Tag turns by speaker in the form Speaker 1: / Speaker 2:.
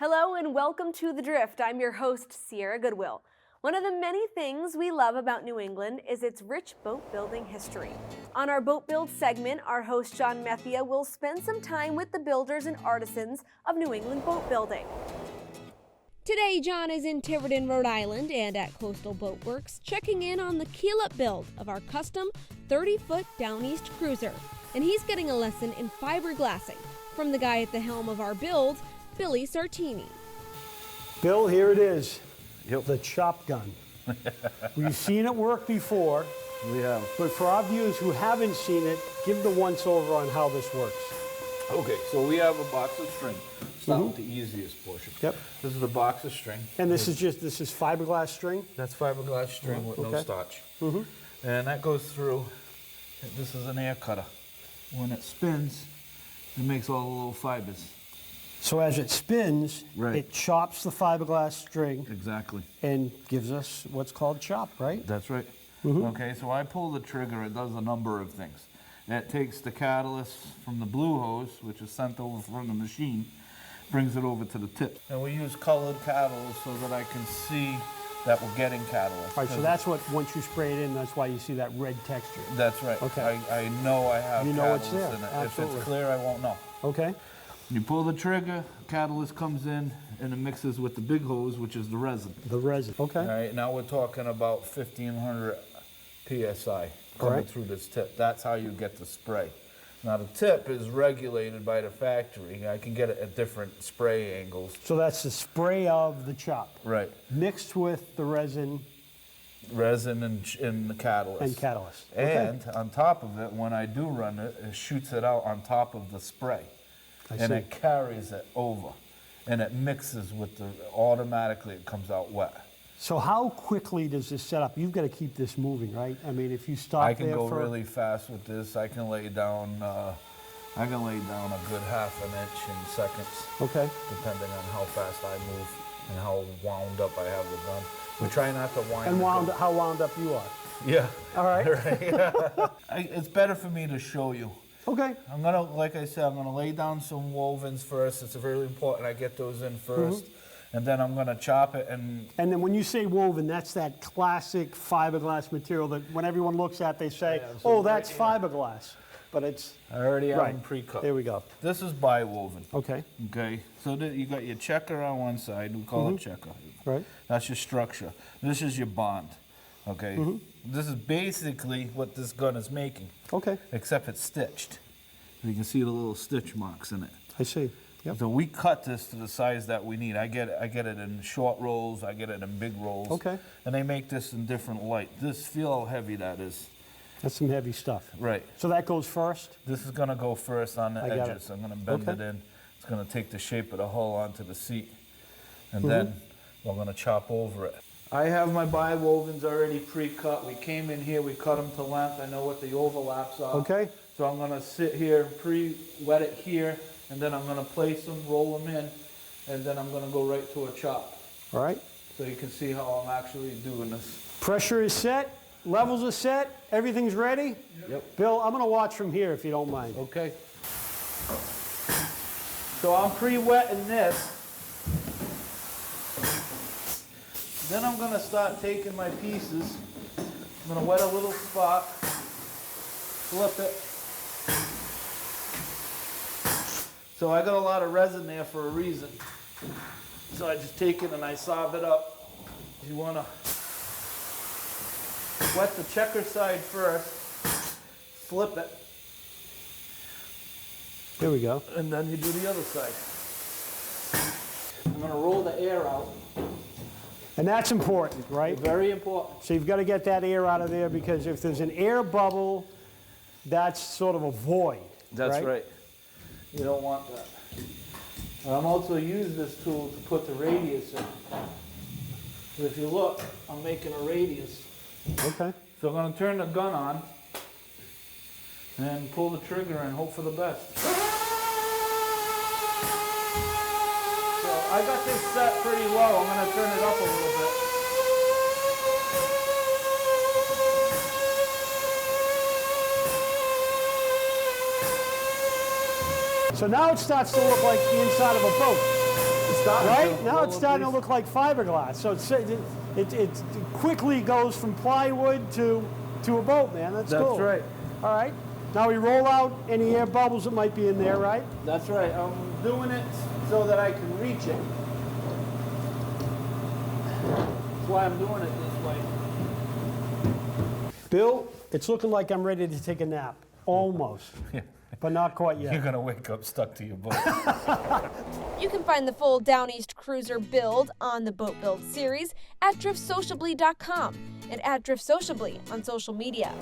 Speaker 1: Hello and welcome to The Drift. I'm your host, Sierra Goodwill. One of the many things we love about New England is its rich boat building history. On our Boat Build segment, our host John Methia will spend some time with the builders and artisans of New England boat building. Today, John is in Tiverton, Rhode Island and at Coastal Boat Works, checking in on the keel-up build of our custom 30-foot Downeast cruiser. And he's getting a lesson in fiberglassing from the guy at the helm of our build, Billy Sartini.
Speaker 2: Bill, here it is.
Speaker 3: Yep.
Speaker 2: The chop gun. We've seen it work before.
Speaker 3: We have.
Speaker 2: But for our viewers who haven't seen it, give the once-over on how this works.
Speaker 3: Okay, so we have a box of string. Start with the easiest portion.
Speaker 2: Yep.
Speaker 3: This is the box of string.
Speaker 2: And this is fiberglass string?
Speaker 3: That's fiberglass string with no starch.
Speaker 2: Mm-hmm.
Speaker 3: And that goes through, this is an air cutter. When it spins, it makes all the little fibers.
Speaker 2: So as it spins, it chops the fiberglass string.
Speaker 3: Exactly.
Speaker 2: And gives us what's called chop, right?
Speaker 3: That's right.
Speaker 2: Mm-hmm.
Speaker 3: Okay, so I pull the trigger, it does a number of things. It takes the catalyst from the blue hose, which is sent over from the machine, brings it over to the tip. And we use colored catalyst so that I can see that we're getting catalyst.
Speaker 2: All right, so that's what, once you spray it in, that's why you see that red texture.
Speaker 3: That's right.
Speaker 2: Okay.
Speaker 3: I know I have catalyst
Speaker 2: it's there.
Speaker 3: in it.
Speaker 2: Absolutely.
Speaker 3: If it's clear, I won't know.
Speaker 2: Okay.
Speaker 3: You pull the trigger, catalyst comes in, and it mixes with the big hose, which is the resin.
Speaker 2: The resin, okay.
Speaker 3: All right, now we're talking about 1,500 PSI coming through this tip. That's how you get the spray. Now the tip is regulated by the factory. I can get it at different spray angles.
Speaker 2: So that's the spray of the chop.
Speaker 3: Right.
Speaker 2: Mixed with the resin.
Speaker 3: Resin and the catalyst.
Speaker 2: And catalyst.
Speaker 3: And on top of it, when I do run it, it shoots it out on top of the spray. And it carries it over. And it mixes with automatically it comes out wet.
Speaker 2: So how quickly does this set up? You've got to keep this moving, right? I mean, if you stop there
Speaker 3: I can go really fast with this. I can lay down a good half an inch in seconds. Okay. Depending on how fast I move and how wound up I have the gun. We try not to wind.
Speaker 2: And how wound up you are.
Speaker 3: Yeah.
Speaker 2: All right.
Speaker 3: It's better for me to show you.
Speaker 2: Okay.
Speaker 3: I'm gonna, like I said, I'm gonna lay down some wovens first. It's very important I get those in first. And then I'm going to chop it and
Speaker 2: then when you say woven, that's that classic fiberglass material that when everyone looks at, they say, oh, that's fiberglass. But it's...
Speaker 3: I already have them pre-cut.
Speaker 2: There we go.
Speaker 3: This is bi-woven.
Speaker 2: Okay.
Speaker 3: Okay. So you got your checker on one side. We call it checker.
Speaker 2: Right.
Speaker 3: That's your structure. This is your bond. Okay. This is basically what this gun is making. Okay. Except it's stitched. You can see the little stitch marks in it.
Speaker 2: I see. Yep.
Speaker 3: So we cut this to the size that we need. I get it in short rolls. I get it in big rolls. Okay. And they make this in different light. Feel how heavy that is.
Speaker 2: That's some heavy stuff.
Speaker 3: Right.
Speaker 2: So that goes first?
Speaker 3: This is going to go first on the edges. I'm going to bend it in. It's going to take the shape of the hull onto the seat. And then we're going to chop over it. I have my bi-wovens already pre-cut. We came in here, we cut them to length. I know what the overlaps are. Okay. So I'm going to sit here, pre-wet it here. And then I'm going to place them, roll them in, and then I'm going to go right to a chop. All right. So you can see how I'm actually doing this.
Speaker 2: Pressure is set, levels are set, everything's ready? Yep. Bill, I'm going to watch from here if you don't mind.
Speaker 3: Okay. So I'm pre-wetting this. Then I'm going to start taking my pieces. I'm going to wet a little spot, flip it. So I got a lot of resin there for a reason. So I just take it and I sob it up. You want to wet the checker side first, flip it.
Speaker 2: Here we go.
Speaker 3: And then you do the other side. I'm going to roll the air out.
Speaker 2: And that's important, right?
Speaker 3: Very important.
Speaker 2: So you've got to get that air out of there because if there's an air bubble, that's sort of a void.
Speaker 3: That's right. You don't want that. And I'm also using this tool to put the radius in. So if you look, I'm making a radius. Okay. So I'm going to turn the gun on and pull the trigger and hope for the best. So I got this set pretty low. I'm going to turn it up a little bit.
Speaker 2: So now it starts to look like the inside of a boat. Right? Now it's starting to look like fiberglass. So it quickly goes from plywood to a boat, man. That's cool.
Speaker 3: That's right.
Speaker 2: All right. Now we roll out any air bubbles that might be in there, right?
Speaker 3: That's right. I'm doing it so that I can reach it. That's why I'm doing it this way.
Speaker 2: Bill, it's looking like I'm ready to take a nap. Almost.
Speaker 3: Yeah.
Speaker 2: But not quite yet.
Speaker 3: You're going to wake up stuck to your boat.
Speaker 1: You can find the full Downeast Cruiser build on the Boat Build series at driftsociably.com and at Drift Sociably on social media.